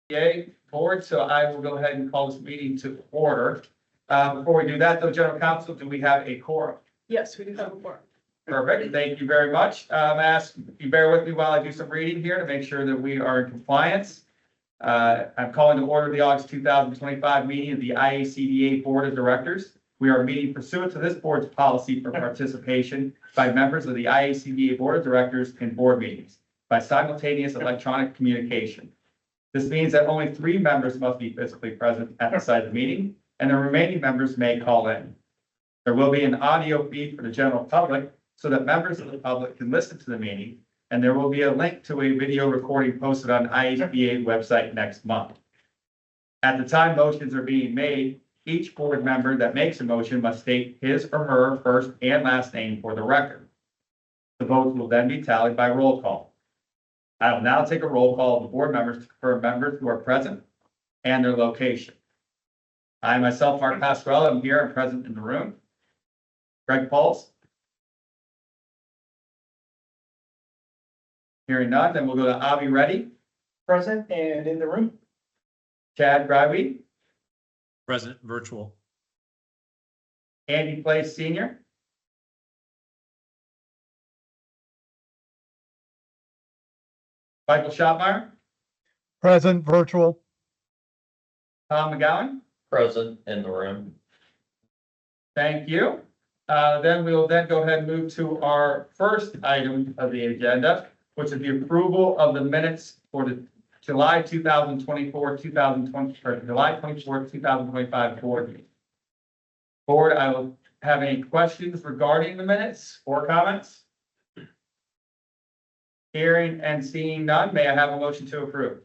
Yay, board, so I will go ahead and call this meeting to order. Before we do that, though, General Counsel, do we have a quorum? Yes, we do have a quorum. Perfect, thank you very much. Ask you bear with me while I do some reading here to make sure that we are in compliance. I'm calling to order the August 2025 meeting of the IHCDA Board of Directors. We are meeting pursuant to this board's policy for participation by members of the IHCDA Board of Directors in board meetings by simultaneous electronic communication. This means that only 3 members must be physically present at the site of the meeting, and the remaining members may call in. There will be an audio feed for the general public so that members of the public can listen to the meeting, and there will be a link to a video recording posted on IHCDA website next month. At the time motions are being made, each board member that makes a motion must state his or her first and last name for the record. The votes will then be tallied by roll call. I will now take a roll call of the board members to confirm members who are present and their location. I myself, Mark Pasquale, am here and present in the room. Greg Pauls. Hearing none, then we'll go to Avi Reddy. Present and in the room. Chad Grywe. Present virtual. Andy Place Senior. Michael Schotmeyer. Present virtual. Tom McGowan. Present in the room. Thank you. Then we will then go ahead and move to our first item of the agenda, which is the approval of the minutes for the July 2024, 2020, or July 24, 2025 board meeting. Board, I will have any questions regarding the minutes or comments? Hearing and seeing none, may I have a motion to approve?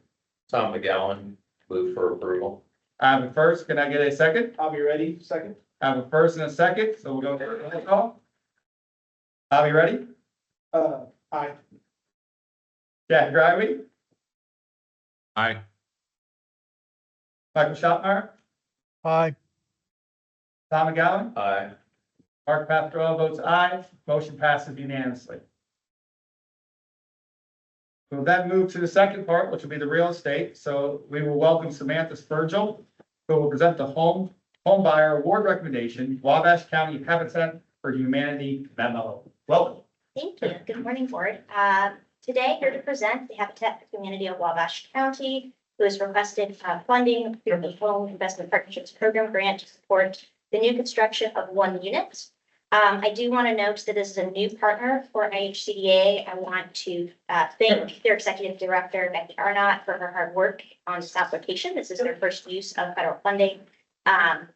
Tom McGowan, move for approval. I have a first, can I get a second? I'll be ready. Second. I have a first and a second, so we'll go for a roll call. Are you ready? Aye. Jack Grywe, Aye. Michael Schotmeyer, Aye. Tom McGowan, Aye. Mark Pasquale votes aye, motion passes unanimously. We'll then move to the second part, which will be the real estate. So we will welcome Samantha Spurgill, who will present the home buyer award recommendation, Wabash County Habitat for Humanity memo. Welcome. Thank you. Good morning, board. Today, here to present the Habitat for Humanity of Wabash County, who has requested funding through the Home Investment Partnerships Program grant to support the new construction of 1 unit. I do want to note that this is a new partner for IHCDA. I want to thank their executive director, Becky Arnott, for her hard work on this application. This is their first use of federal funding.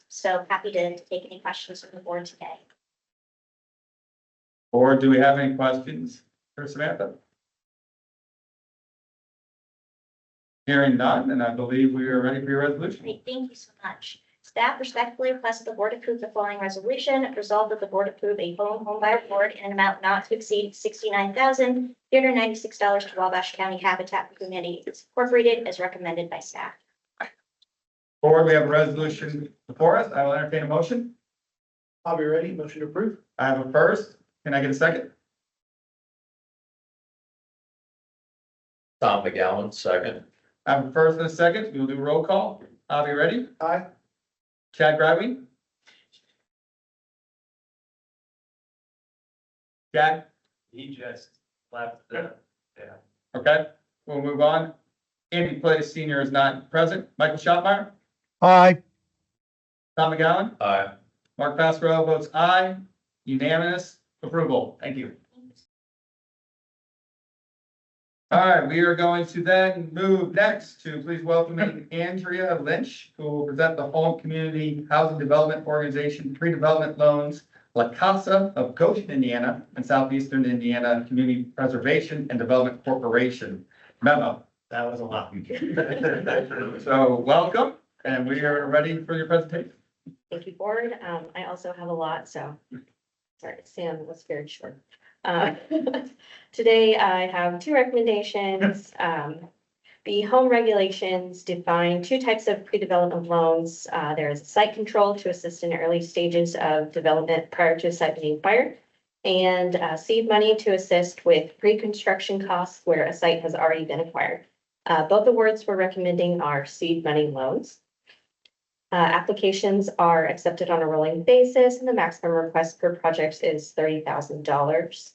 So happy to take any questions from the board today. Or do we have any questions for Samantha? Hearing none, and I believe we are ready for your resolution. Great, thank you so much. Staff respectfully requests the board approve the following resolution. Resolved that the board approve a home buyer award in an amount not to exceed $69,396 to Wabash County Habitat for Humanity Incorporated as recommended by staff. Board, we have a resolution before us. I will entertain a motion. I'll be ready. Motion to approve. I have a first. Can I get a second? Tom McGowan, second. I have a first and a second. We'll do a roll call. I'll be ready. Aye. Chad Grywe. Chad? He just left the, Okay, we'll move on. Andy Place Senior is not present. Michael Schotmeyer, Aye. Tom McGowan, Aye. Mark Pasquale votes aye. Unanimous approval. Thank you. All right, we are going to then move next to please welcoming Andrea Lynch, who will present the Home Community Housing Development Organization Pre-Development Loans, La Casa of Goshen, Indiana, and Southeastern Indiana Community Preservation and Development Corporation memo. That was a lot. So welcome, and we are ready for your presentation. Thank you, board. I also have a lot, so sorry, Sam was very short. Today I have 2 recommendations. The home regulations define 2 types of pre-development loans. There is site control to assist in early stages of development prior to a site being acquired, and seed money to assist with pre-construction costs where a site has already been acquired. Both awards we're recommending are seed money loans. Applications are accepted on a rolling basis, and the maximum request per project is $30,000.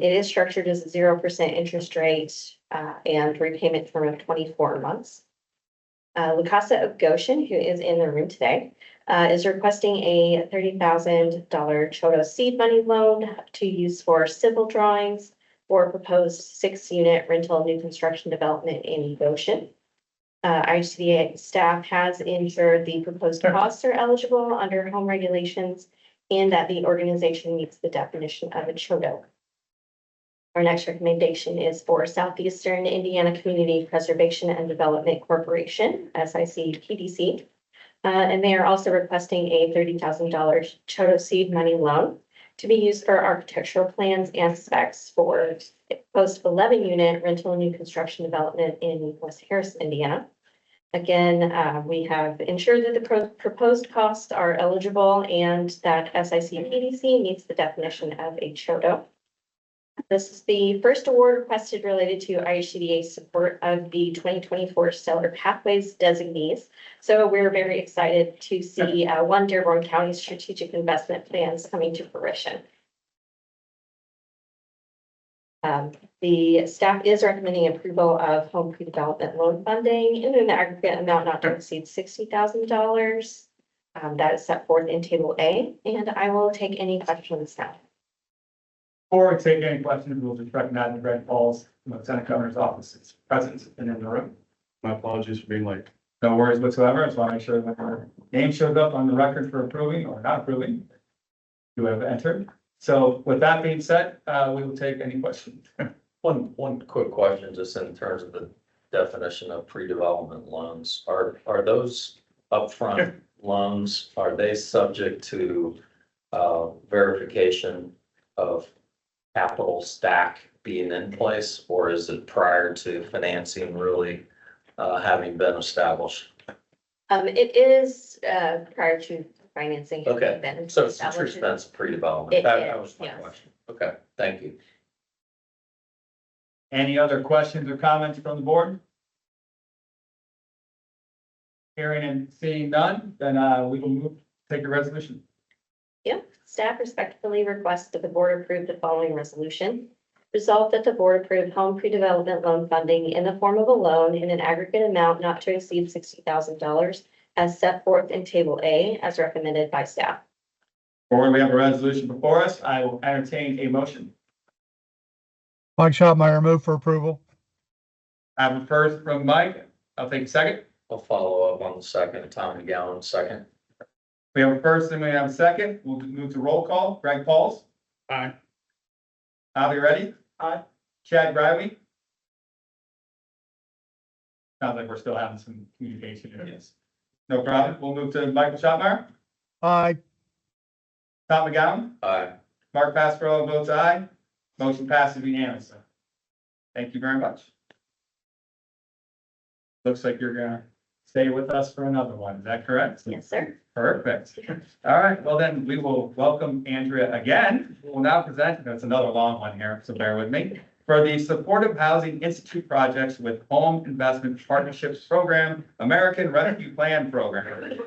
It is structured as a 0% interest rate and repayment term of 24 months. Lucasa of Goshen, who is in the room today, is requesting a $30,000 Chodo seed money loan to use for civil drawings for proposed 6-unit rental new construction development in Goshen. IHCDA staff has ensured the proposed costs are eligible under home regulations and that the organization meets the definition of a Chodo. Our next recommendation is for Southeastern Indiana Community Preservation and Development Corporation, SICPDC. And they are also requesting a $30,000 Chodo seed money loan to be used for architectural plans and specs for post 11-unit rental and new construction development in West Harris, Indiana. Again, we have ensured that the proposed costs are eligible and that SICPDC meets the definition of a Chodo. This is the first award requested related to IHCDA's support of the 2024 Stellar Pathways designees. So we're very excited to see one Dearborn County strategic investment plans coming to fruition. The staff is recommending approval of home pre-development loan funding in an aggregate amount not to exceed $60,000. That is set forth in Table A, and I will take any questions now. Before we take any questions, we'll just recognize Greg Pauls from the Senate Governor's Office is present and in the room. My apologies for being late. No worries whatsoever. I just want to make sure that our name shows up on the record for approving or not approving. You have entered. So with that being said, we will take any questions. One quick question, just in terms of the definition of pre-development loans. Are those upfront loans, are they subject to verification of capital stack being in place, or is it prior to financing really having been established? It is prior to financing. having Okay, been so it's a true established. expense pre-development. It That is, was my yes. question. Okay, thank you. Any other questions or comments from the board? Hearing and seeing none, then we will move, take a resolution. Staff respectfully requests that the board approve the following resolution. Resolved that the board approve home pre-development loan funding in the form of a loan in an aggregate amount not to exceed $60,000 as set forth in Table A as recommended by staff. Board, we have a resolution before us. I will entertain a motion. Mike Schotmeyer, move for approval. I have a first from Mike. I'll take a second. I'll follow up on the second. Tom McGowan, second. We have a first and we have a second. We'll move to roll call. Greg Pauls. Aye. Avi Reddy. Aye. Chad Gravy. Sounds like we're still having some communication issues. No problem. We'll move to Michael Schotmeyer. Aye. Tom McGowan. Aye. Mark Pasquarello votes aye. Motion passes unanimously. Thank you very much. Looks like you're gonna stay with us for another one. Is that correct? Yes, sir. Perfect. All right, well then, we will welcome Andrea again. We will now present, that's another long one here, so bear with me. For the Supportive Housing Institute projects with Home Investment Partnerships Program, American Rescue Plan Program.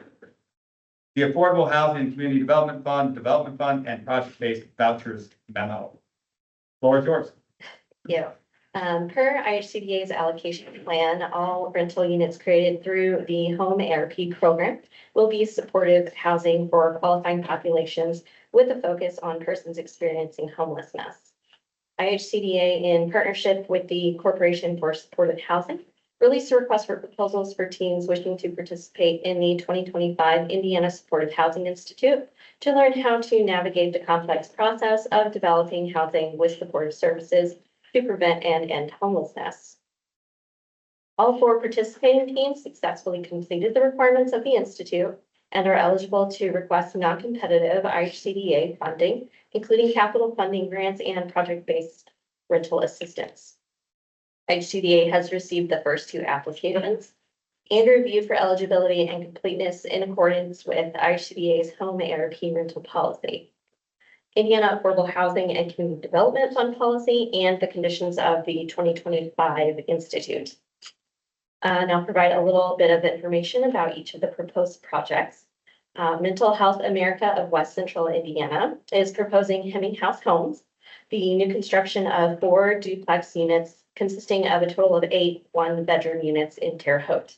The Affordable Housing and Community Development Fund, and Project-Based Vouchers Memo. Floor is yours. Yeah. Per IHCDA's allocation plan, all rental units created through the Home ARP program will be supportive housing for qualifying populations with a focus on persons experiencing homelessness. IHCDA, in partnership with the Corporation for Supportive Housing, released a request for proposals for teams wishing to participate in the 2025 Indiana Supportive Housing Institute to learn how to navigate the complex process of developing housing with supportive services to prevent and end homelessness. All 4 participating teams successfully completed the requirements of the Institute and are eligible to request non-competitive IHCDA funding, including capital funding grants and project-based rental assistance. IHCDA has received the first 2 applications and reviewed for eligibility and completeness in accordance with IHCDA's Home ARP rental policy, Indiana Affordable Housing and Community Development Fund policy, and the conditions of the 2025 Institute. And I'll provide a little bit of information about each of the proposed projects. Mental Health America of West Central Indiana is proposing Hemming House Homes, the new construction of 4 duplex units consisting of a total of 8 one-bedroom units in Terre Haute.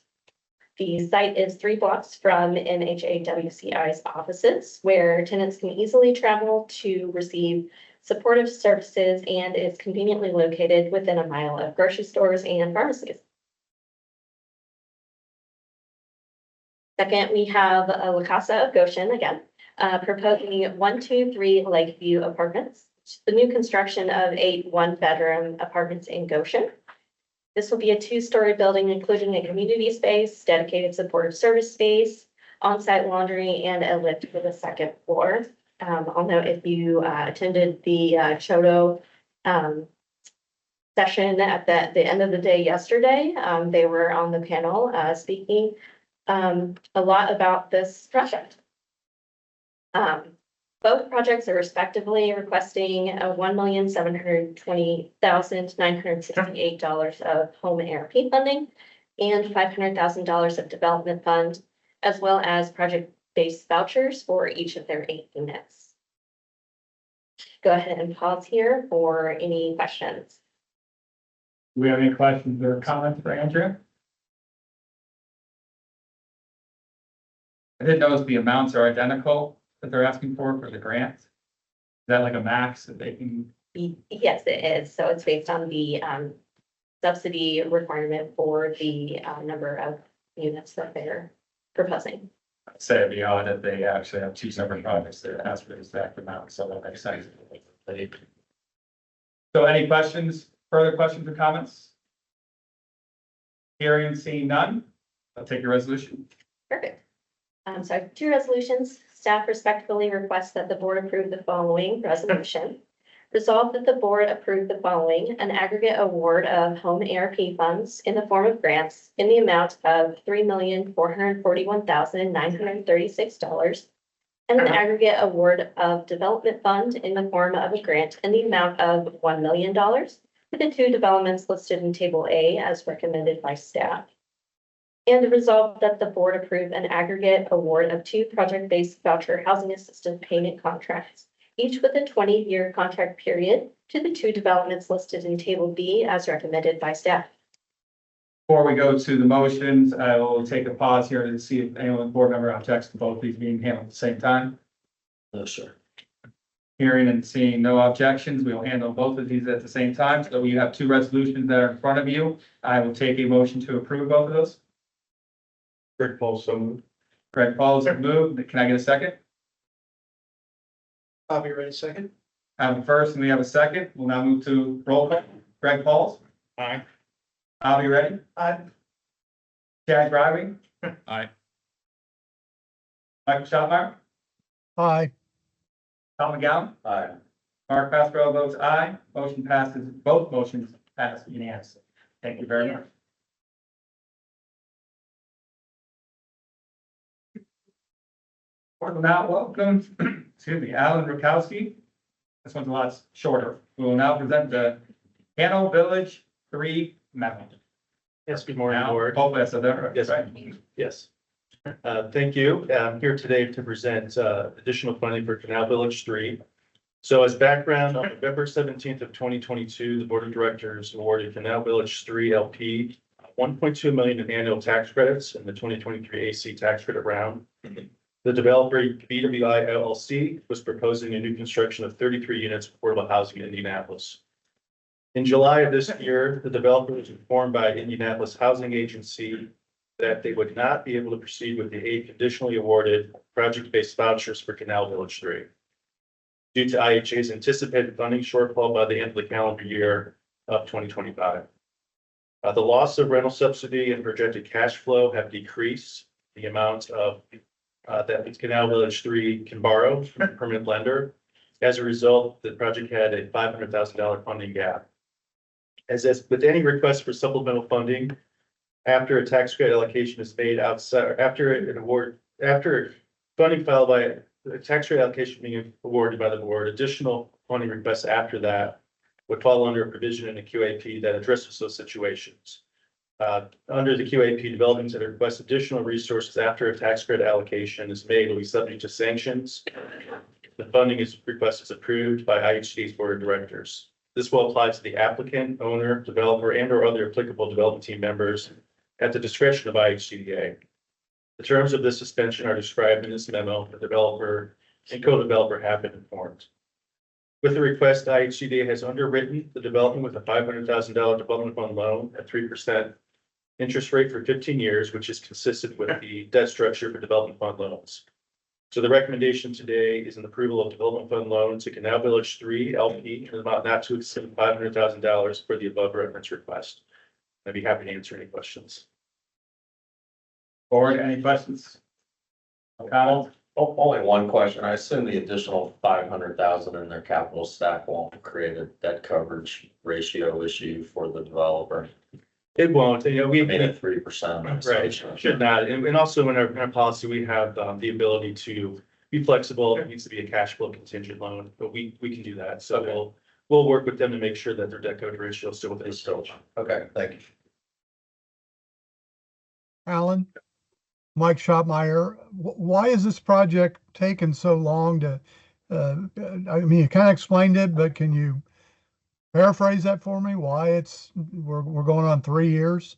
The site is 3 blocks from MHAWCI's offices, where tenants can easily travel to receive supportive services and is conveniently located within a mile of grocery stores and pharmacies. Second, we have La Casa of Goshen again, proposing 123 Lakeview Apartments, the new construction of 8 one-bedroom apartments in Goshen. This will be a 2-story building, including a community space, dedicated supportive service space, on-site laundry, and a lift for the 2nd floor. I'll note if you attended the Chodo session at the end of the day yesterday, they were on the panel speaking a lot about this project. Both projects are respectively requesting $1,720,968 of home ARP funding and $500,000 of development fund, as well as project-based vouchers for each of their 8 units. Go ahead and pause here for any questions. Do we have any questions or comments for Andrea? I did notice the amounts are identical that they're asking for the grant. Is that like a max that they can? Yes, it is. So it's based on the subsidy requirement for the number of units that they're proposing. Say it'd be odd if they actually have 2 separate projects that ask for the exact amount, so that makes sense. So any questions, further questions or comments? Hearing and seeing none, I'll take your resolution. Perfect. So I have 2 resolutions. Staff respectfully requests that the board approve the following resolution. Resolved that the board approve the following: an aggregate award of home ARP funds in the form of grants in the amount of $3,441,936, and an aggregate award of development fund in the form of a grant in the amount of $1 million for the 2 developments listed in Table A as recommended by staff. And resolved that the board approve an aggregate award of 2 project-based voucher housing assistance payment contracts, each with a 20-year contract period, to the 2 developments listed in Table B as recommended by staff. Before we go to the motions, I will take a pause here to see if anyone board member objects to both these being handled at the same time. No, sir. Hearing and seeing no objections, we will handle both of these at the same time. So you have 2 resolutions that are in front of you. I will take a motion to approve both of those. Greg Paul, so moved. Greg Paul has moved. Can I get a second? Bobby, ready, second? I have a first and we have a second. We'll now move to roll call. Greg Pauls, Aye. Bobby Ready, Aye. Jack Driving, Aye. Michael Schottmeyer, Aye. Tom McGowan, Aye. Mark Pasquarello votes aye. Motion passes, both motions pass unanimously. Thank you very much. We will now welcome, excuse me, Alan Rukowski. This one's a lot shorter. We will now present the Cano Village 3 memo. Yes, good morning, Now, board. hopefully I said that right. Yes. Right? Yes. Thank you. I'm here today to present additional funding for Canal Village 3. So as background, on November 17th of 2022, the Board of Directors awarded Canal Village 3 LP $1.2 million in annual tax credits in the 2023 AC tax credit round. The developer BWI LLC was proposing a new construction of 33 units of affordable housing in Indianapolis. In July of this year, the developer was informed by Indianapolis Housing Agency that they would not be able to proceed with the 8 conditionally awarded project-based vouchers for Canal Village 3 due to IHA's anticipated funding shortfall by the end of the calendar year of 2025. The loss of rental subsidy and projected cash flow have decreased the amount of that Canal Village 3 can borrow from a permanent lender. As a result, the project had a $500,000 funding gap. As with any request for supplemental funding, after a tax credit allocation is made outside, after funding filed by a tax credit allocation being awarded by the board, additional funding requests after that would fall under a provision in the QAP that addresses those situations. Under the QAP, developments that request additional resources after a tax credit allocation is made will be subject to sanctions. The funding request is approved by IHCDA's board of directors. This will apply to the applicant, owner, developer, and or other applicable development team members at the discretion of IHCDA. The terms of this suspension are described in this memo. The developer and co-developer have been informed. With the request, IHCDA has underwritten the development with a $500,000 development fund loan at 3% interest rate for 15 years, which is consistent with the debt structure for development fund loans. So the recommendation today is an approval of development fund loan to Canal Village 3 LP in an amount not to exceed $500,000 for the above reference request. I'd be happy to answer any questions. Board, any questions? Comments? Only one question. I assume the additional 500,000 in their capital stack won't create a debt coverage ratio issue for the developer. It won't, we Made it 3%. right, should not. And also in our policy, we have the ability to be flexible. If it needs to be a cash flow contingent loan, but we can do that. So Okay. we'll work with them to make sure that their debt coverage ratio is still within. It's still, okay, thank you. Alan? Mike Schotmeyer, why is this project taking so long to, I mean, you kind of explained it, but can you paraphrase that for me? Why we're going on 3 years?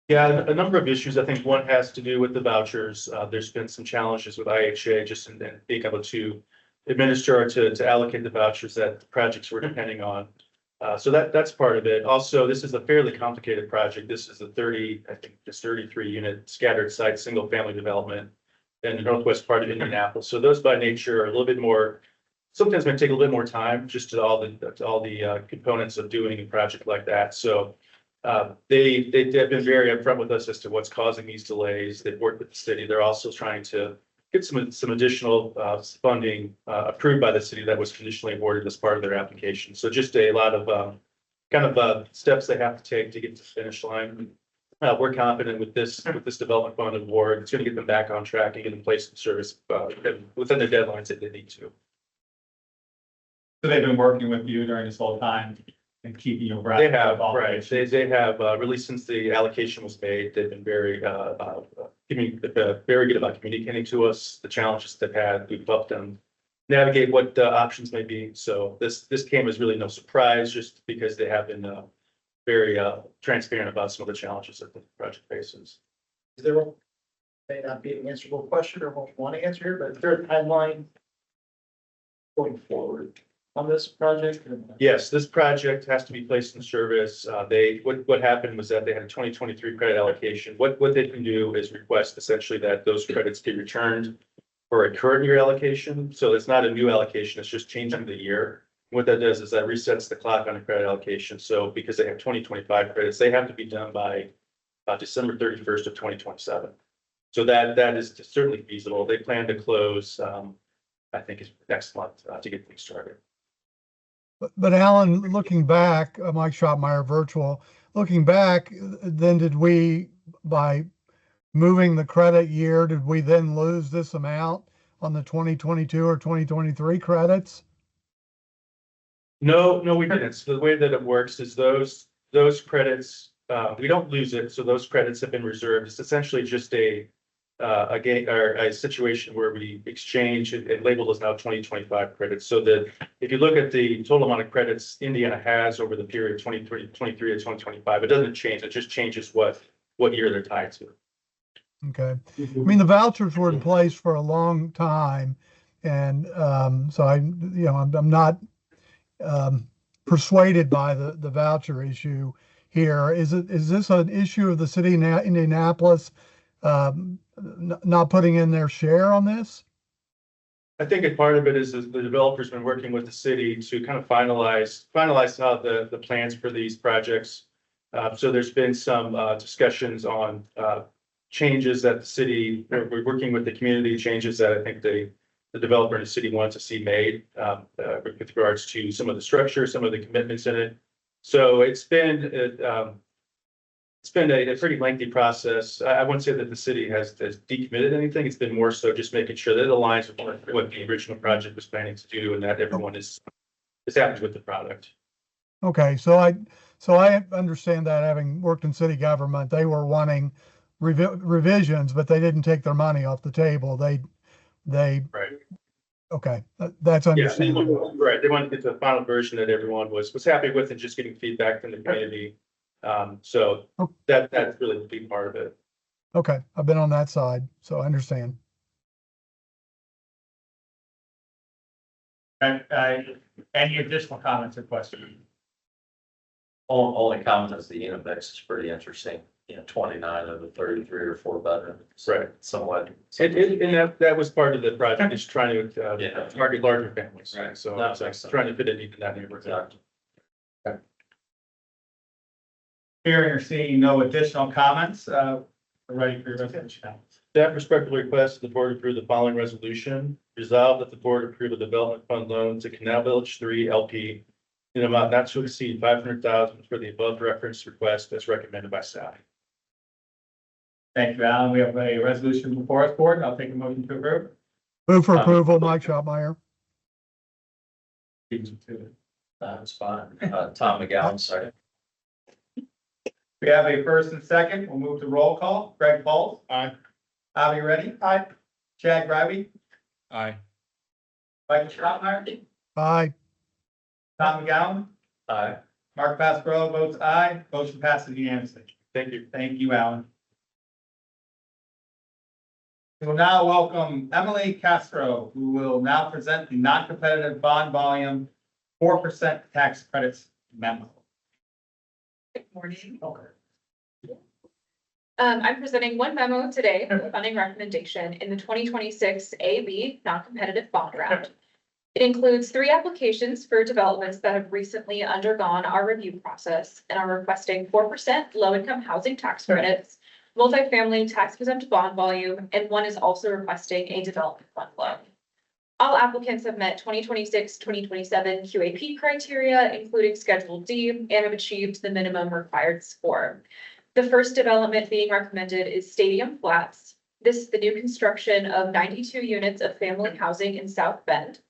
Yeah, a number of issues. I think one has to do with the vouchers. There's been some challenges with IHA just in being able to administer or to allocate the vouchers that the projects were depending on. So that's part of it. Also, this is a fairly complicated project. This is a 33 unit scattered site, single family development in the northwest part of Indianapolis. So those by nature are a little bit more, sometimes may take a little bit more time just to all the components of doing a project like that. So they have been very upfront with us as to what's causing these delays. They've worked with the city. They're also trying to get some additional funding approved by the city that was conditionally awarded as part of their application. So just a lot of steps they have to take to get to the finish line. We're confident with this development fund award, it's going to get them back on track and get them placed in service within the deadlines that they need to. So they've been working with you during this whole time and keeping you abreast. They have, of all the right, issues. they have, really since the allocation was made, they've been very good about communicating to us the challenges they've had. We've helped them navigate what options may be. So this came as really no surprise, just because they have been very transparent about some of the challenges that the project faces. Is there, may not be an answerable question or won't want to answer here, but is there a timeline going forward on this project? Yes, this project has to be placed in service. What happened was that they had a 2023 credit allocation. What they can do is request essentially that those credits be returned for a current year allocation. So it's not a new allocation, it's just changing the year. What that does is that resets the clock on a credit allocation. So because they have 2025 credits, they have to be done by December 31st of 2027. So that is certainly feasible. They plan to close, I think it's next month to get things started. But Alan, looking back, Mike Schotmeyer, virtual, looking back, then did we, by moving the credit year, did we then lose this amount on the 2022 or 2023 credits? No, we didn't. So the way that it works is those credits, we don't lose it. So those credits have been reserved. It's essentially just a situation where we exchange and labeled as now 2025 credits. So that if you look at the total amount of credits Indiana has over the period 2023 to 2025, it doesn't change. It just changes what year they're tied to. Okay. I mean, the vouchers were in place for a long time. And so I'm not persuaded by the voucher issue here. Is this an issue of the city of Indianapolis not putting in their share on this? I think a part of it is the developer's been working with the city to kind of finalize how the plans for these projects. So there's been some discussions on changes that the city, we're working with the community, changes that I think the developer and the city want to see made with regards to some of the structure, some of the commitments in it. So it's been a pretty lengthy process. I wouldn't say that the city has decommitted anything. It's been more so just making sure that it aligns with what the original project was planning to do and that everyone is happy with the product. Okay, so So I understand that, having worked in city government, they were wanting revisions, but they didn't take their money off the table. They, Right. okay, that's Yeah, understandable. right. They wanted to get to the final version that everyone was happy with and just getting feedback from the community. So that's really the big part of it. Okay, I've been on that side, so I understand. Any additional comments or questions? Only comment is the unit mix is pretty interesting, 29 of the 33 or 4 bedrooms. Right. Somewhat. And that was part of the project, is trying to Yeah. target larger families. Right. So That it's makes sense. trying to fit it into that neighborhood. Exactly. Hearing or seeing no additional comments, we're ready for your resolution now. Staff respectfully requests the board approve the following resolution. Resolve that the board approve the development fund loan to Canal Village 3 LP in an amount not to exceed 500,000 for the above referenced request as recommended by staff. Thank you, Alan. We have a resolution before us, board. I'll take a motion to approve. Move for approval, Mike Schotmeyer. That's fine. Tom McGowan, second. We have a first and second. We'll move to roll call. Greg Pauls. Aye. Avi Reddy. Aye. Chad Gribey. Aye. Michael Schotmeyer. Aye. Tom McGowan. Aye. Mark Pasquarello votes aye. Motion passes unanimously. Thank you. Thank you, Alan. We will now welcome Emily Castro, who will now present the non-competitive bond volume 4% tax credits memo. Good morning. Okay. I'm presenting one memo today for funding recommendation in the 2026 AB non-competitive bond round. It includes 3 applications for developments that have recently undergone our review process and are requesting 4% low-income housing tax credits, multifamily tax-exempt bond volume, and one is also requesting a development fund loan. All applicants have met 2026-2027 QAP criteria, including Schedule D, and have achieved the minimum required score. The first development being recommended is Stadium Flats. This is the new construction of 92 units of family housing in South Bend.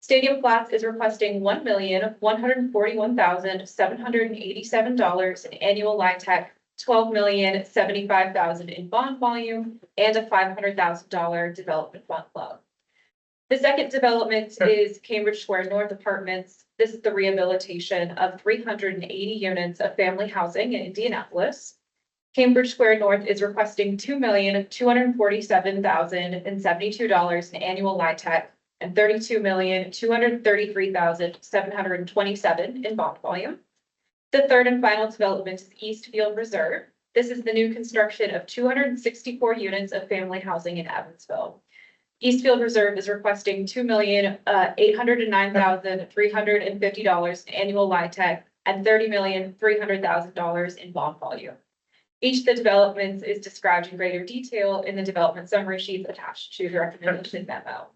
Stadium Flats is requesting $1,141,787 in annual LIHTC, $12,075,000 in bond volume, and a $500,000 development fund loan. The second development is Cambridge Square North Apartments. This is the rehabilitation of 380 units of family housing in Indianapolis. Cambridge Square North is requesting $2,247,072 in annual LIHTC and $32,233,727 in bond volume. The third and final development is Eastfield Reserve. This is the new construction of 264 units of family housing in Evansville. Eastfield Reserve is requesting $2,809,350 in annual LIHTC and $30,300,000 in bond volume. Each of the developments is described in greater detail in the development summary sheets attached to the recommendation memo.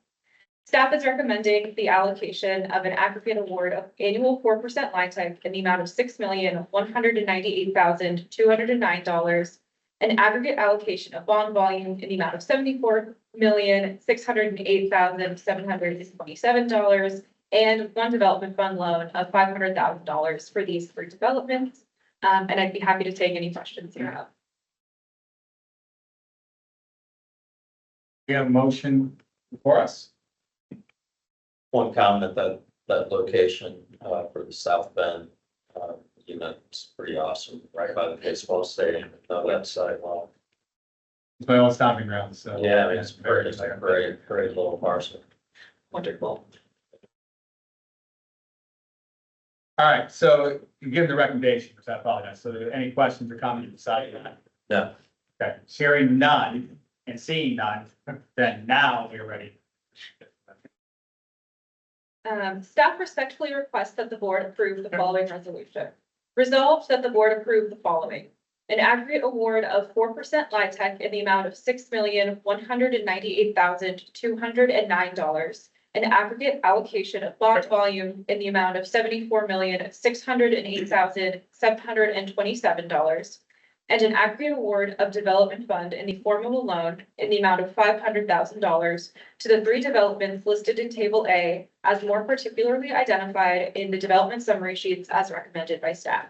Staff is recommending the allocation of an aggregate award of annual 4% LIHTC in the amount of $6,198,209, an aggregate allocation of bond volume in the amount of $74,608,727, and one development fund loan of $500,000 for these 3 developments. And I'd be happy to take any questions you have. We have a motion before us. One comment that location for the South Bend unit's pretty awesome, right by the baseball stadium, that sidewalk. It's my old stomping ground, so. Yeah, it's very little parcel. Wonderful. All right, so you give the recommendation, which I apologize. So any questions or comments beside that? No. Okay, hearing none and seeing none, then now we're ready. Staff respectfully requests that the board approve the following resolution. Resolved that the board approve the following. An aggregate award of 4% LIHTC in the amount of $6,198,209. An aggregate allocation of bond volume in the amount of $74,608,727. And an aggregate award of development fund in the form of a loan in the amount of $500,000 to the 3 developments listed in Table A as more particularly identified in the development summary sheets as recommended by staff.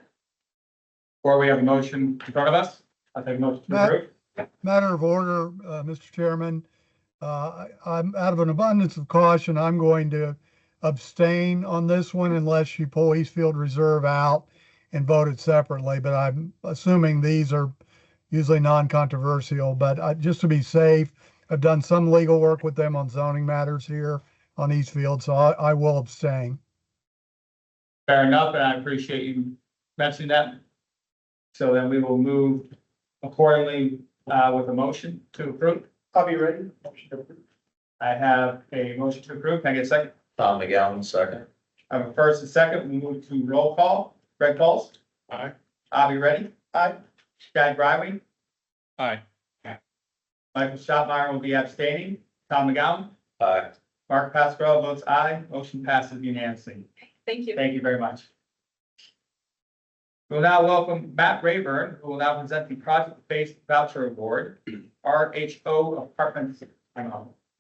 Before we have a motion in front of us, I'll take a motion to Matt? approve. Matter of order, Mr. Chairman. I'm out of an abundance of caution. I'm going to abstain on this one unless you pull Eastfield Reserve out and vote it separately, but I'm assuming these are usually non-controversial, but just to be safe, I've done some legal work with them on zoning matters here on Eastfield, so I will abstain. Fair enough, and I appreciate you mentioning that. So then we will move accordingly with a motion to approve. I'll be ready. Motion to approve. I have a motion to approve. Can I get a second? Tom McGowan, second. I have a first and second. We move to roll call. Greg Pauls. Aye. Avi Reddy. Aye. Chad Grywey. Aye. Michael Schottmeyer will be abstaining. Tom McGowan. Aye. Mark Pasquarello votes aye. Motion passes unanimously. Thank you. Thank you very much. We'll now welcome Matt Rayburn, who will now present the project-based voucher award, RHO Apartments.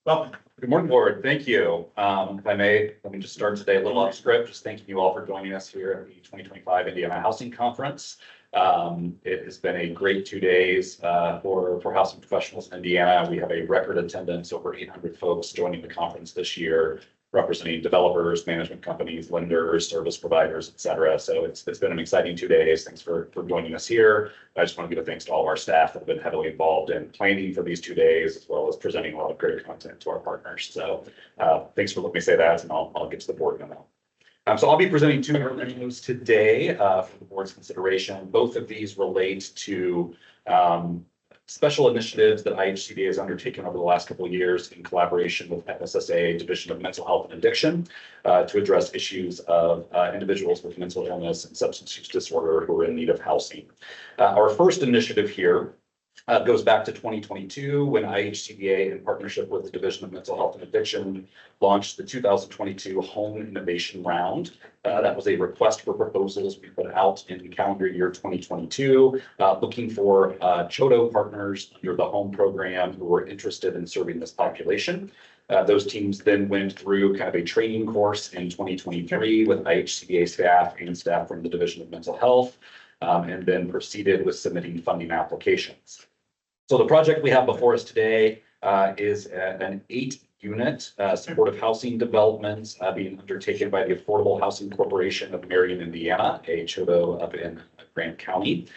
Welcome. Good morning, board. Thank you. If I may, let me just start today a little off script, just thanking you all for joining us here at the 2025 Indiana Housing Conference. It has been a great 2 days for housing professionals in Indiana. We have a record attendance, over 800 folks joining the conference this year, representing developers, management companies, lenders, service providers, et cetera. So it's been an exciting 2 days. Thanks for joining us here. I just want to give a thanks to all of our staff that have been heavily involved in planning for these 2 days, as well as presenting a lot of great content to our partners. So thanks for letting me say that, and I'll get to the board memo. So I'll be presenting 2 memos today for the board's consideration. Both of these relate to special initiatives that IHCDA has undertaken over the last couple of years in collaboration with FSSA, Division of Mental Health and Addiction, to address issues of individuals with mental illness and substance use disorder who are in need of housing. Our first initiative here goes back to 2022, when IHCDA, in partnership with the Division of Mental Health and Addiction, launched the 2022 Home Innovation Round. That was a request for proposals we put out in calendar year 2022, looking for CHODO partners under the home program who were interested in serving this population. Those teams then went through kind of a training course in 2023 with IHCDA staff and staff from the Division of Mental Health, and then proceeded with submitting funding applications. So the project we have before us today is an 8-unit supportive housing development being undertaken by the Affordable Housing Corporation of Marion, Indiana, a CHODO up in Grant County.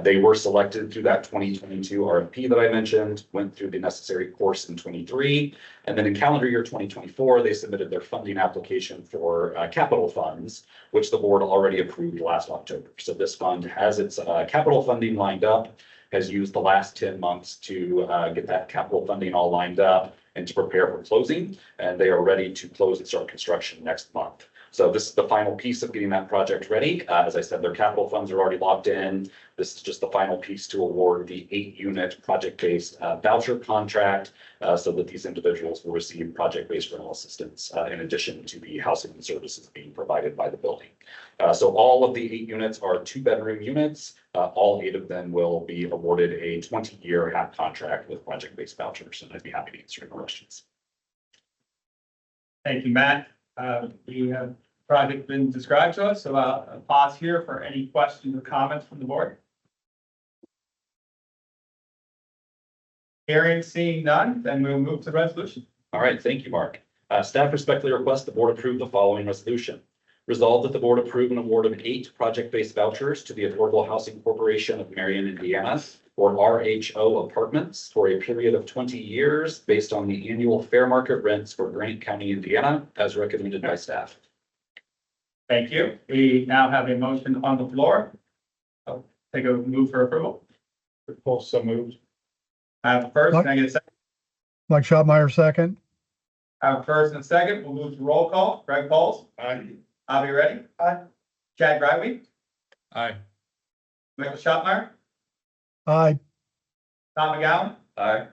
They were selected through that 2022 RFP that I mentioned, went through the necessary course in 23, and then in calendar year 2024, they submitted their funding application for capital funds, which the board already approved last October. So this fund has its capital funding lined up, has used the last 10 months to get that capital funding all lined up and to prepare for closing, and they are ready to close and start construction next month. So this is the final piece of getting that project ready. As I said, their capital funds are already locked in. This is just the final piece to award the 8-unit project-based voucher contract so that these individuals will receive project-based rental assistance in addition to the housing and services being provided by the building. So all of the 8 units are 2-bedroom units. All 8 of them will be awarded a 20-year HAP contract with project-based vouchers, and I'd be happy to answer any questions. Thank you, Matt. We have project been described to us, so I'll pause here for any questions or comments from the board. Hearing, seeing none, then we'll move to the resolution. All right, thank you, Mark. Staff respectfully request the board approve the following resolution. Resolved that the board approve an award of 8 project-based vouchers to the Affordable Housing Corporation of Marion, Indiana, or RHO Apartments for a period of 20 years based on the annual fair market rents for Grant County, Indiana, as recommended by staff. Thank you. We now have a motion on the floor. I'll take a move for approval. Also moved. I have a first, can I get a second? Mike Schottmeyer, second. I have a first and a second. We'll move to roll call. Greg Pauls. Aye. Avi Reddy. Aye. Chad Grywey. Aye. Michael Schottmeyer. Aye. Tom McGowan. Aye.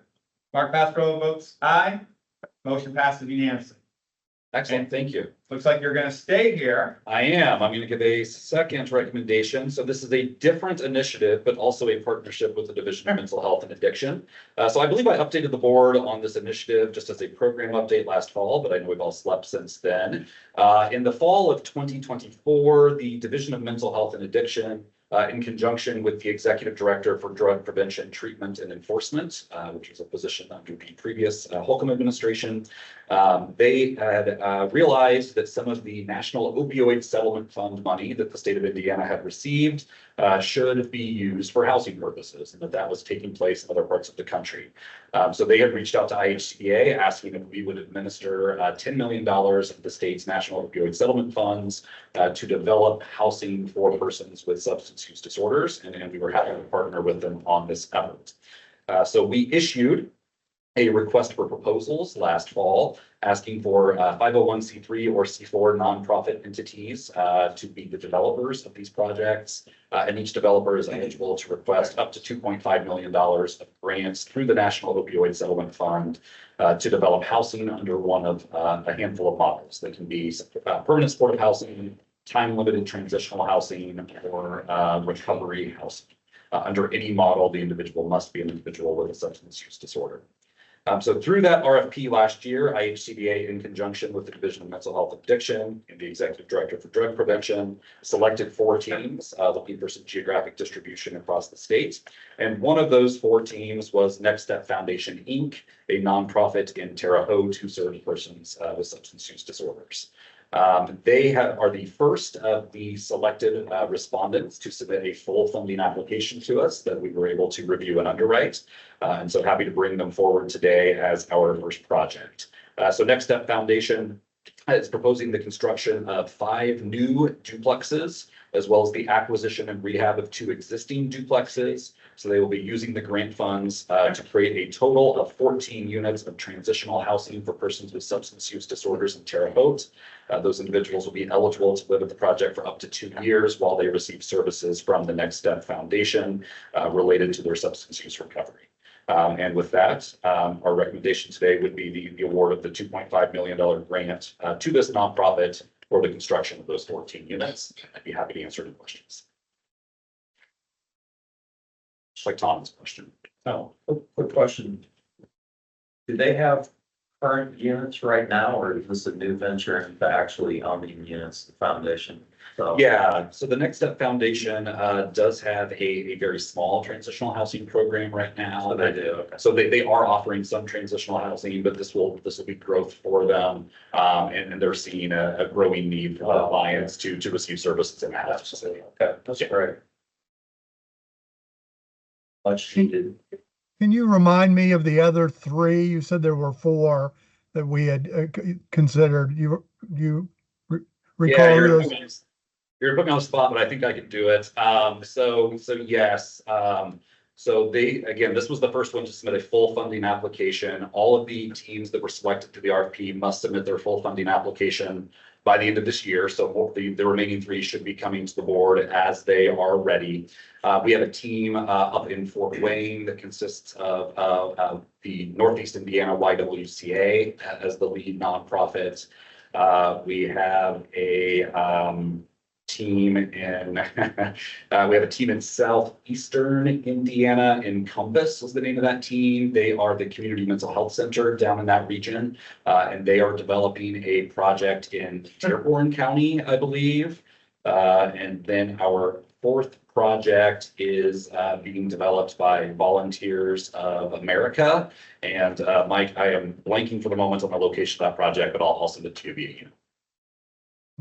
Mark Pasquarello votes aye. Motion passes unanimously. Excellent, thank you. Looks like you're gonna stay here. I am. I'm going to give a second recommendation. So this is a different initiative, but also a partnership with the Division of Mental Health and Addiction. So I believe I updated the board on this initiative just as a program update last fall, but I know we've all slept since then. In the fall of 2024, the Division of Mental Health and Addiction in conjunction with the Executive Director for Drug Prevention, Treatment, and Enforcement, which was a position under the previous Holcomb administration. They had realized that some of the National Opioid Settlement Fund money that the state of Indiana had received should be used for housing purposes, and that was taking place in other parts of the country. So they had reached out to IHCDA asking if we would administer $10 million of the state's National Opioid Settlement Funds to develop housing for persons with substance use disorders, and we were happy to partner with them on this effort. So we issued a request for proposals last fall, asking for 501c3 or C4 nonprofit entities to be the developers of these projects. And each developer is eligible to request up to $2.5 million of grants through the National Opioid Settlement Fund to develop housing under one of a handful of models. They can be permanent supportive housing, time-limited transitional housing, or recovery housing. Under any model, the individual must be an individual with a substance use disorder. So through that RFP last year, IHCDA, in conjunction with the Division of Mental Health and Addiction and the Executive Director for Drug Prevention, selected 4 teams looking for some geographic distribution across the state. And one of those 4 teams was Next Step Foundation, Inc., a nonprofit in Terre Haute who serves persons with substance use disorders. They are the first of the selected respondents to submit a full funding application to us that we were able to review and underwrite. And so happy to bring them forward today as our first project. So Next Step Foundation is proposing the construction of 5 new duplexes, as well as the acquisition and rehab of 2 existing duplexes. So they will be using the grant funds to create a total of 14 units of transitional housing for persons with substance use disorders in Terre Haute. Those individuals will be eligible to live at the project for up to 2 years while they receive services from the Next Step Foundation related to their substance use recovery. And with that, our recommendation today would be the award of the $2.5 million grant to this nonprofit for the construction of those 14 units. I'd be happy to answer any questions. Just like Tom's question. Oh, quick question. Do they have current units right now, or is this a new venture into actually owning units, the foundation? So Yeah, so the Next Step Foundation does have a very small transitional housing program right now. So they do, okay. So they are offering some transitional housing, but this will be growth for them. And they're seeing a growing need for their clients to receive services in the house facility. Okay, that's great. Much needed. Can you remind me of the other 3? You said there were 4 that we had considered. You recall Yeah, those? you're putting me on the spot, but I think I can do it. So yes. So this was the first one to submit a full funding application. All of the teams that were selected through the RFP must submit their full funding application by the end of this year. So the remaining 3 should be coming to the board as they are ready. We have a team up in Fort Wayne that consists of the Northeast Indiana YWCA as the lead nonprofit. We have a team in southeastern Indiana. Compass was the name of that team. They are the community mental health center down in that region, and they are developing a project in Dearborn County, I believe. And then our 4th project is being developed by Volunteers of America. And Mike, I am blanking for the moment on the location of that project, but I'll send it to you via email.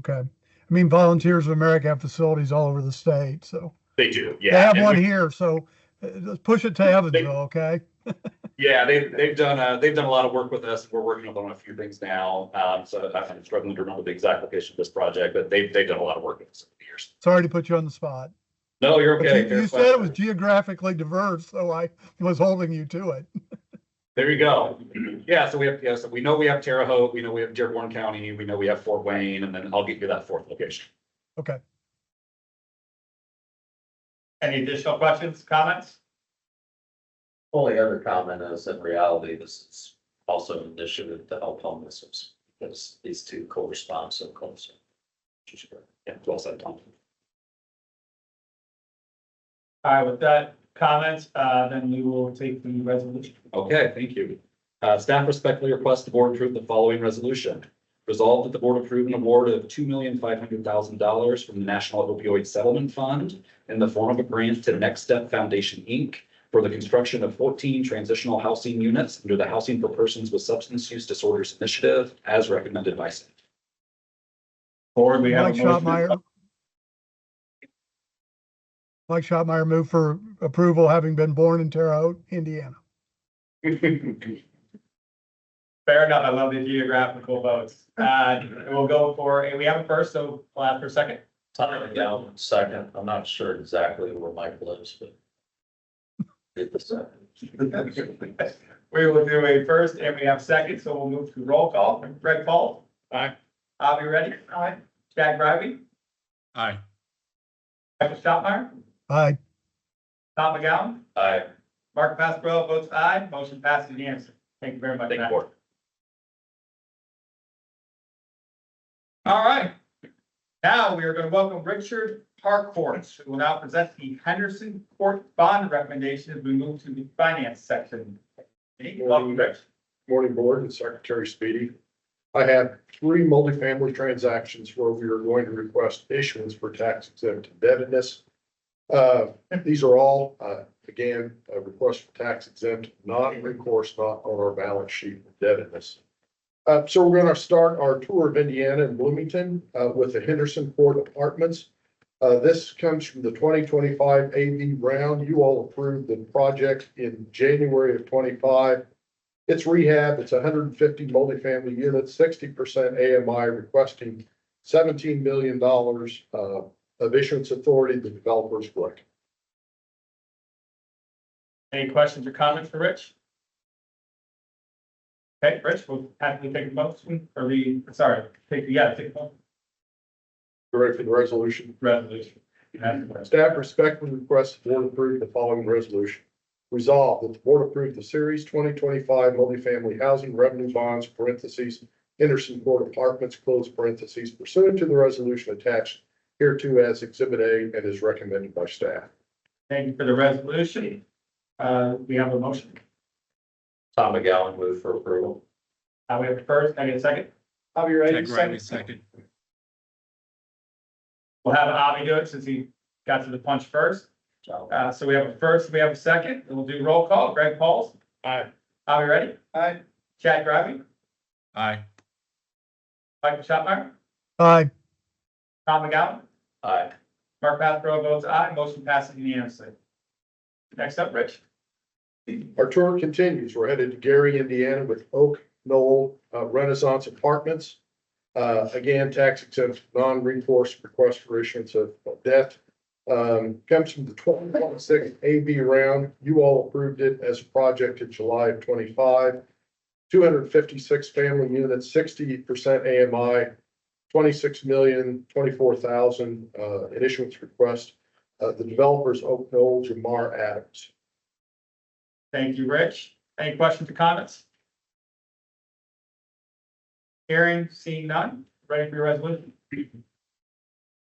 Okay. I mean, Volunteers of America have facilities all over the state, so. They do, They yeah. have And one here, so let's push it to Evansville, okay? Yeah, they've done a lot of work with us. We're working on a few things now. So I'm struggling to remember the exact location of this project, but they've done a lot of work with us over the years. Sorry to put you on the spot. No, you're But okay. you said it was geographically diverse, so I was holding you to it. There you go. Yeah, so we know we have Terre Haute, we know we have Dearborn County, we know we have Fort Wayne, and then I'll get you that 4th location. Okay. Any additional questions, comments? Only other comment is, in reality, this is also an initiative to help homelessness, because these 2 correspond so closely. Yeah, well said, Tom. All right, with that comment, then we will take the resolution. Okay, thank you. Staff respectfully requests the board approve the following resolution. Resolved that the board approve an award of $2,500,000 from the National Opioid Settlement Fund in the form of a grant to Next Step Foundation, Inc. for the construction of 14 transitional housing units under the Housing for Persons with Substance Use Disorders Initiative as recommended by staff. Board, we have a Mike motion. Schotmeyer. Mike Schotmeyer move for approval, having been born in Terre Haute, Indiana. Fair enough. I love the geographical votes. We'll go for, we have a first, so we'll ask for a second. Tom McGowan, second. I'm not sure exactly where Mike lives, but. Get the second. We will do a first and we have second, so we'll move to roll call. Greg Paul. Aye. Avi Reddy. Aye. Chad Grivey. Aye. Michael Stoutmeyer. Aye. Tom McGowan. Aye. Mark Pasquarello votes aye. Motion passes unanimously. Thank you very much. Thank you, Matt. board. All right. Now we are going to welcome Richard Harcourt, who will now present the Henderson Court bond recommendation as we move to the finance section. Welcome, Rich. Morning, Board and Secretary Speedy. I have 3 multifamily transactions where we are going to request issuance for tax exempt indebtedness. These are all, again, a request for tax exempt, non-recourse, not on our balance sheet indebtedness. So we're going to start our tour of Indiana and Bloomington with the Henderson Court Apartments. This comes from the 2025 AV round. You all approved the project in January of 25. It's rehab. It's 150 multifamily units, 60% AMI, requesting $17 million of issuance authority. The developer's Glick. Any questions or comments for Rich? Okay, Rich, we'll happily take a motion, or take a motion. You ready for the resolution? Resolution. Staff respectfully requests the board approve the following resolution. Resolved that the board approve the Series 2025 multifamily housing revenue bonds, parentheses, Henderson Court Apartments, close parentheses, pursuant to the resolution attached hereto as Exhibit A and is recommended by staff. Thank you for the resolution. We have a motion. Tom McGowan, move for approval. We have a first, I get a second. Avi Reddy, Second. We'll have Avi do it since he got to the punch first. So we have a first, we have a second, and we'll do roll call. Greg Pauls. Aye. Avi Reddy. Aye. Chad Grivey. Aye. Michael Schotmeyer. Aye. Tom McGowan. Aye. Mark Pasquarello votes aye. Motion passes unanimously. Next up, Rich. Our tour continues. We're headed to Gary, Indiana with Oak Knoll Renaissance Apartments. Again, tax exempt, non-recourse request for issuance of debt. Comes from the 2026 AB round. You all approved it as a project in July of 25. 256 family units, 60% AMI, 26,024,000 in issuance request. The developers Oak Knoll, Jamar Adams. Thank you, Rich. Any questions or comments? Hearing, seeing none. Ready for your resolution?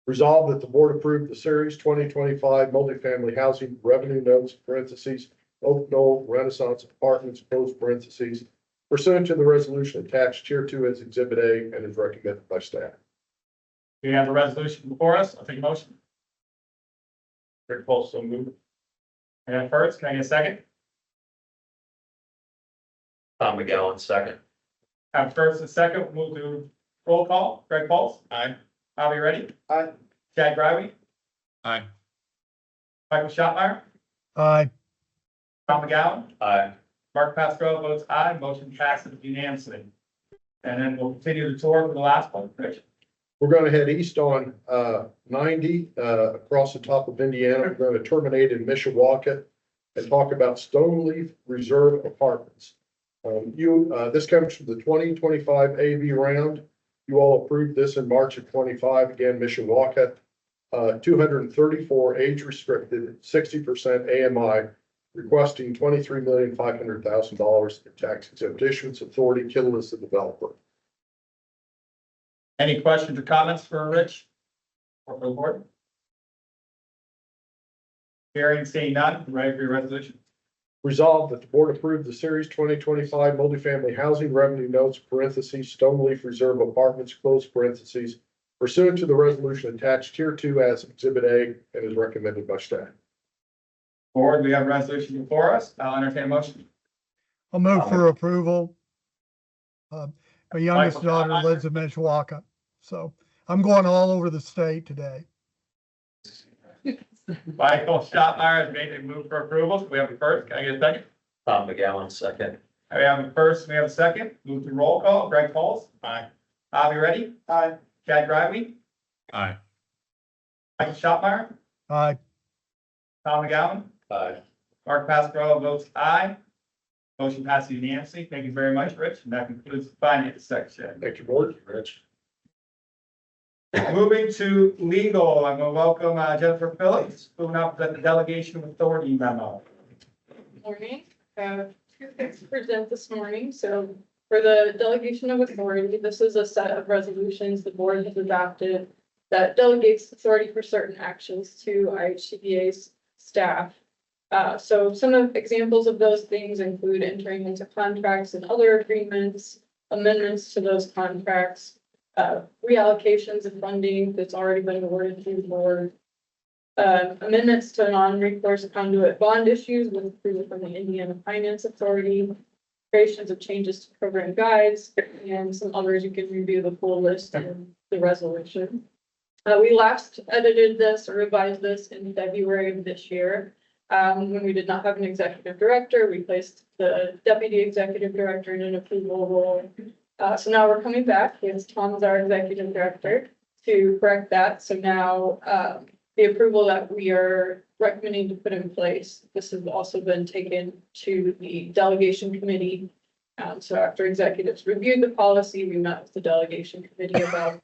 Resolved that the board approve the Series 2025 multifamily housing revenue notes, parentheses, Oak Knoll Renaissance Apartments, close parentheses, pursuant to the resolution attached hereto as Exhibit A and is recommended by staff. We have a resolution before us. I'll take a motion. Greg Pauls, so move. And first, can I get a second? Tom McGowan, second. Have first and second, we'll do roll call. Greg Pauls. Aye. Avi Reddy. Aye. Chad Grivey. Aye. Michael Schotmeyer. Aye. Tom McGowan. Aye. Mark Pasquarello votes aye. Motion passes unanimously. And then we'll continue the tour for the last one. Rich. We're going to head east on 90 across the top of Indiana. We're going to terminate in Mishawaka and talk about Stoneleaf Reserve Apartments. This comes from the 2025 AV round. You all approved this in March of 25. Again, Mishawaka, 234 age restricted, 60% AMI, requesting $23,500,000 in tax exempt issuance authority. Kittle is the developer. Any questions or comments for Rich or for the board? Hearing, seeing none, ready for your resolution? Resolved that the board approve the Series 2025 multifamily housing revenue notes parentheses Stoneleaf Reserve Apartments close parentheses pursuant to the resolution attached here to as Exhibit A and is recommended by staff. Board, we have a resolution before us. I'll entertain a motion. I'll move for approval. My youngest Michael, daughter lives in Mishawaka, so I'm going all over the state today. Michael Stottmeyer has made a move for approval. So we have a first. Can I get a second? Tom McGowan, second. We have a first, we have a second. Move to roll call. Greg Pauls. Aye. Bobby Reddy. Aye. Chad Grively. Aye. Michael Stottmeyer. Aye. Tom McGowan. Aye. Mark Pasquarello votes aye. Motion passes unanimously. Thank you very much, Rich. And that concludes the finance section. Thank you, board. Rich. Moving to legal, I'm going to welcome Jennifer Phillips, who will now present the delegation of authority memo. Morning. I have two things to present this morning. So for the delegation of authority, this is a set of resolutions the board has adopted that delegates authority for certain actions to IHCDA's staff. So some of examples of those things include entering into contracts and other agreements, amendments to those contracts, reallocations of funding that's already been awarded to the board, amendments to non-recourse conduit bond issues with approval from the Indiana Finance Authority, creations of changes to program guides, and some others. You can review the full list in the resolution. We last edited this or revised this in February of this year. When we did not have an executive director, we placed the deputy executive director in an approval role. So now we're coming back. Yes, Tom is our executive director to correct that. So now the approval that we are recommending to put in place, this has also been taken to the delegation committee. So after executives reviewed the policy, we met with the delegation committee about.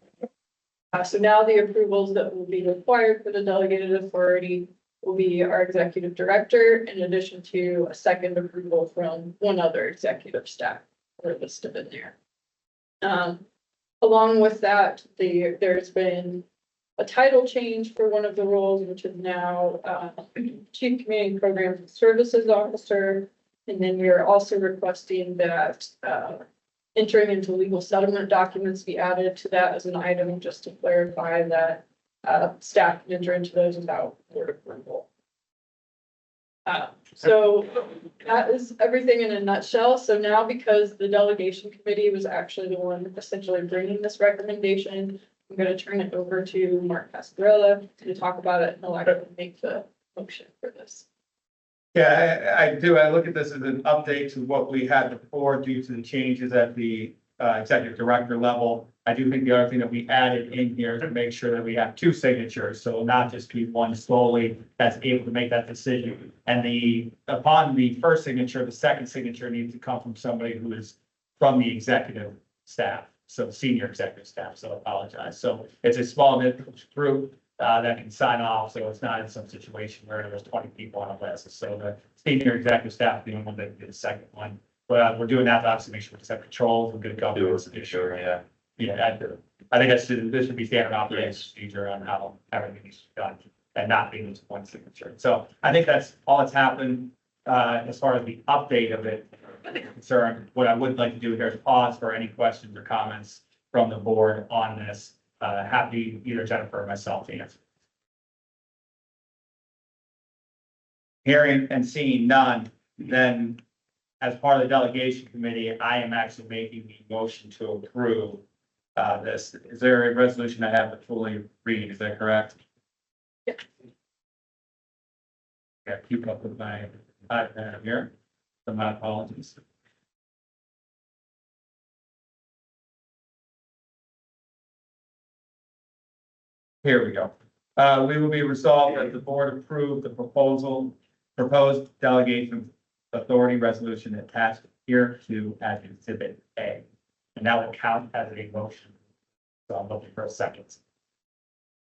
So now the approvals that will be required for the delegated authority will be our executive director, in addition to a second approval from one other executive staff. We're listed in there. Along with that, there's been a title change for one of the roles, which is now Chief Community Programs and Services Officer. And then we are also requesting that entering into legal settlement documents be added to that as an item, just to clarify that staff can enter into those without board approval. So that is everything in a nutshell. So now, because the delegation committee was actually the one essentially bringing this recommendation, I'm going to turn it over to Mark Pasquarello to talk about it and allow him to make the motion for this. Yeah, I do. I look at this as an update to what we had before due to the changes at the executive director level. I do think the other thing that we added in here is to make sure that we have two signatures, so not just be one solely that's able to make that decision. And upon the first signature, the second signature needs to come from somebody who is from the executive staff, so senior executive staff. So I apologize. So it's a small group that can sign off, so it's not in some situation where there's 20 people on a list. So the senior executive staff being one that did the second one. But we're doing that to obviously make sure we just have controls, we're good governance. Sure, yeah. Yeah, I think this should be standard operating procedure on how everything is done and not being just one signature. So I think that's all that's happened as far as the update of it concerned. What I would like to do here is pause for any questions or comments from the board on this. Happy either Jennifer or myself to answer. Hearing and seeing none, then as part of the delegation committee, I am actually making the motion to approve this. Is there a resolution I have to fully read? Is that correct? Yeah. Yeah, keep up with my iPad here. So my apologies. Here we go. We will be resolved that the board approve the proposed delegation authority resolution attached here to as exhibit A. And that will count as a motion. So I'm looking for a second.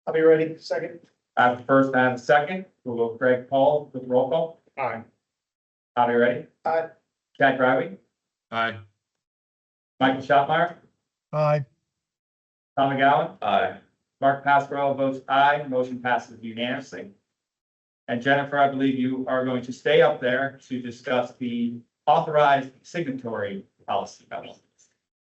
I'll be ready. Second. I have a first, I have a second. We'll go Greg Paul with roll call. Aye. Are you ready? Aye. Chad Grively, Aye. Michael Schottmeyer, Aye. Tom McGowan, Aye. Mark Pasquarello votes aye. Motion passes unanimously. And Jennifer, I believe you are going to stay up there to discuss the authorized signatory policy.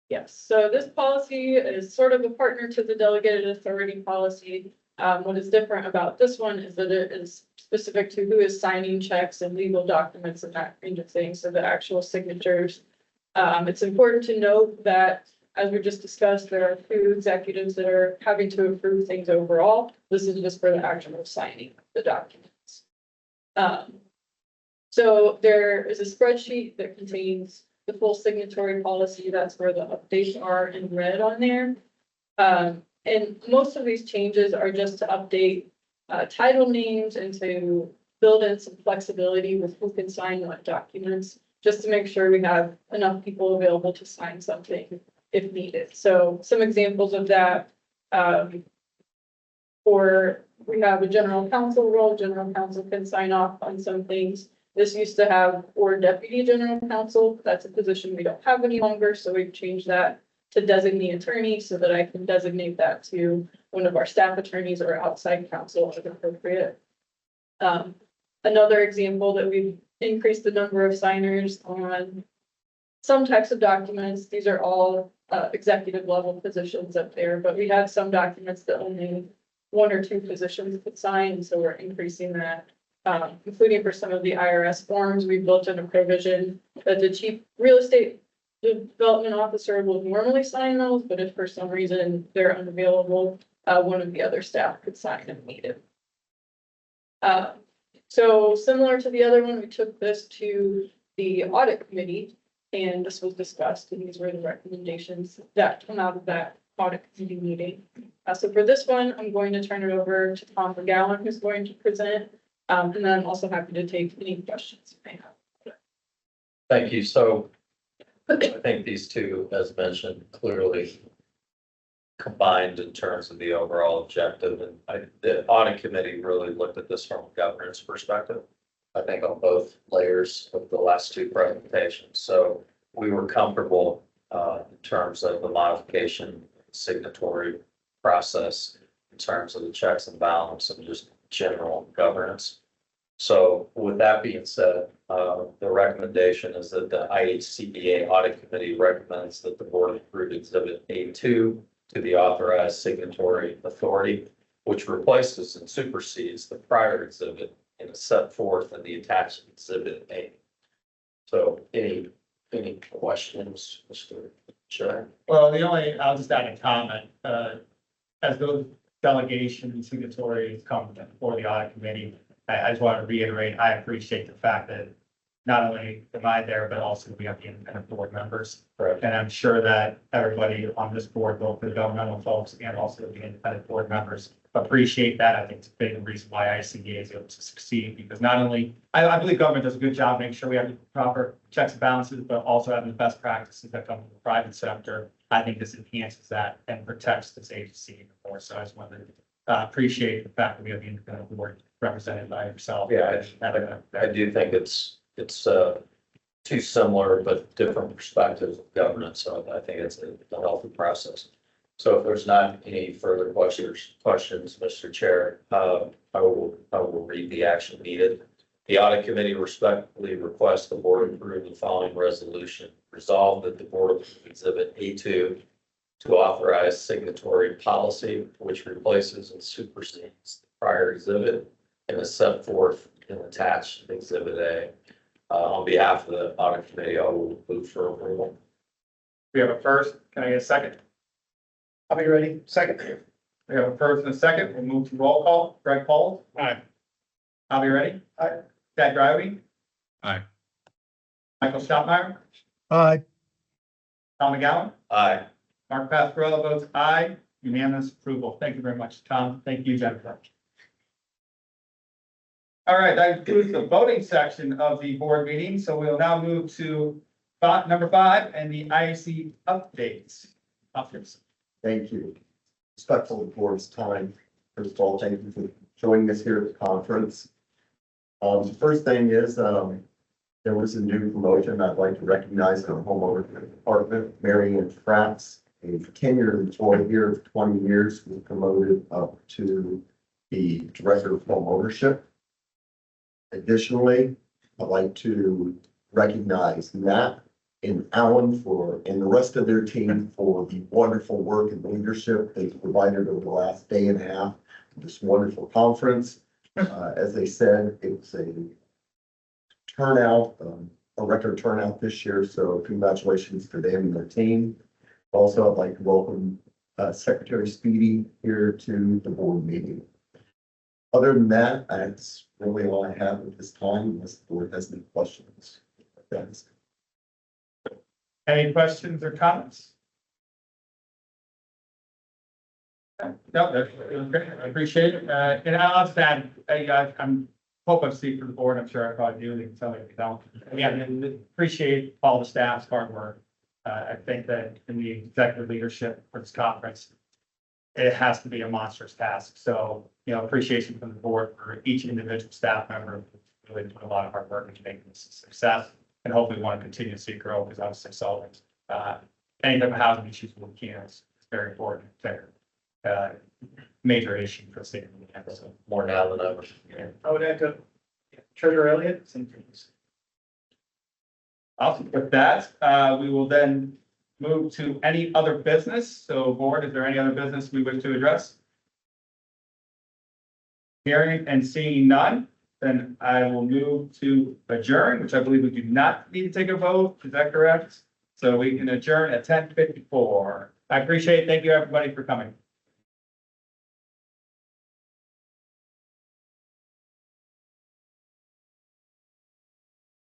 Yes, so this policy is sort of a partner to the delegated authority policy. What is different about this one is that it is specific to who is signing checks and legal documents and that kind of thing, so the actual signatures. It's important to note that, as we just discussed, there are two executives that are having to approve things overall. This is just for the actual signing of the documents. So there is a spreadsheet that contains the full signatory policy. That's where the updates are in red on there. And most of these changes are just to update title names and to build in some flexibility with who can sign what documents, just to make sure we have enough people available to sign something if needed. So some examples of that, we have a general counsel role. General counsel can sign off on some things. This used to have or deputy general counsel. That's a position we don't have any longer, so we've changed that to designee attorney so that I can designate that to one of our staff attorneys or outside counsel as appropriate. Another example that we've increased the number of signers on some types of documents. These are all executive level positions up there, but we have some documents that only one or two positions could sign, so we're increasing that. Including for some of the IRS forms, we've built in a provision that the chief real estate development officer will normally sign those, but if for some reason they're unavailable, one of the other staff could sign if needed. So similar to the other one, we took this to the audit committee and this was discussed, and these were the recommendations that come out of that audit committee meeting. So for this one, I'm going to turn it over to Tom McGowan, who's going to present. And then I'm also happy to take any questions you may have. Thank you. So I think these two, as mentioned, clearly combined in terms of the overall objective. And the audit committee really looked at this from a governance perspective, I think on both layers of the last two presentations. So we were comfortable in terms of the modification signatory process, in terms of the checks and balance and just general governance. So with that being said, the recommendation is that the IHCDA Audit Committee recommends that the board approve Exhibit A2 to the authorized signatory authority, which replaces and supersedes the prior exhibit and is set forth in the attached Exhibit A. So any questions, Mr. Chair? Well, I'll just add a comment, as those delegation signatories come before the audit committee, I just want to reiterate, I appreciate the fact that not only am I there, but also we have the independent board members. Correct. And I'm sure that everybody on this board, both the governmental folks and also the independent board members, appreciate that. I think it's a big reason why IHCDA is able to succeed, because not only, I believe government does a good job making sure we have the proper checks and balances, but also having the best practices that come from the private sector. I think this enhances that and protects this agency even more. So I just wanted to appreciate the fact that we have the independent board represented by yourself. Yeah, I do think it's two similar but different perspectives of governance. So I think it's a healthy process. So if there's not any further questions, Mr. Chair, I will read the action needed. The audit committee respectfully requests the board approve the following resolution. Resolve that the board approve Exhibit A2 to authorize signatory policy, which replaces and supersedes the prior exhibit and is set forth in attached Exhibit A. On behalf of the audit committee, I will move for approval. We have a first. Can I get a second? I'll be ready. Second. We have a first and a second. We'll move to roll call. Greg Paul. Aye. I'll be ready. Aye. Chad Driving. Aye. Michael Stottmeyer. Aye. Tom McGowan. Aye. Mark Pascarella votes aye. Unanimous approval. Thank you very much, Tom. Thank you, Jennifer. All right, that concludes the voting section of the board meeting. So we'll now move to number 5 and the IAC updates. Thank you. Respectful of the board's time. First of all, thank you for joining us here at the conference. The first thing is, there was a new promotion. I'd like to recognize in our homeowner department, Marianne Fratz, a tenured employee here of 20 years, was promoted up to the director of home ownership. Additionally, I'd like to recognize Matt and Alan and the rest of their team for the wonderful work and leadership they've provided over the last day and a half of this wonderful conference. As they said, it was a turnout, a record turnout this year, so congratulations to them and their team. Also, I'd like to welcome Secretary Speedy here to the board meeting. Other than that, that's really all I have at this time, unless the board has any questions. Thanks. Any questions or comments? No, that's great. I appreciate it. And I'll just add, I'm hope I speak for the board. I'm sure I probably do. They can tell me if you don't. Again, and appreciate all the staff's hard work. I think that in the executive leadership for this conference, it has to be a monstrous task. So, appreciation from the board for each individual staff member who really put a lot of hard work into making this a success. And hopefully want to continue to see it grow because obviously solving any type of housing issues we can is very important. Major issue for the state of Indiana. So More now than ever. I would echo Treasurer Elliott, same things. awesome. With that, we will then move to any other business. So board, is there any other business we wish to address? Hearing and seeing none, then I will move to adjourn, which I believe we do not need to take a vote. Is that correct? So we can adjourn at 10:54. I appreciate it. Thank you, everybody, for coming.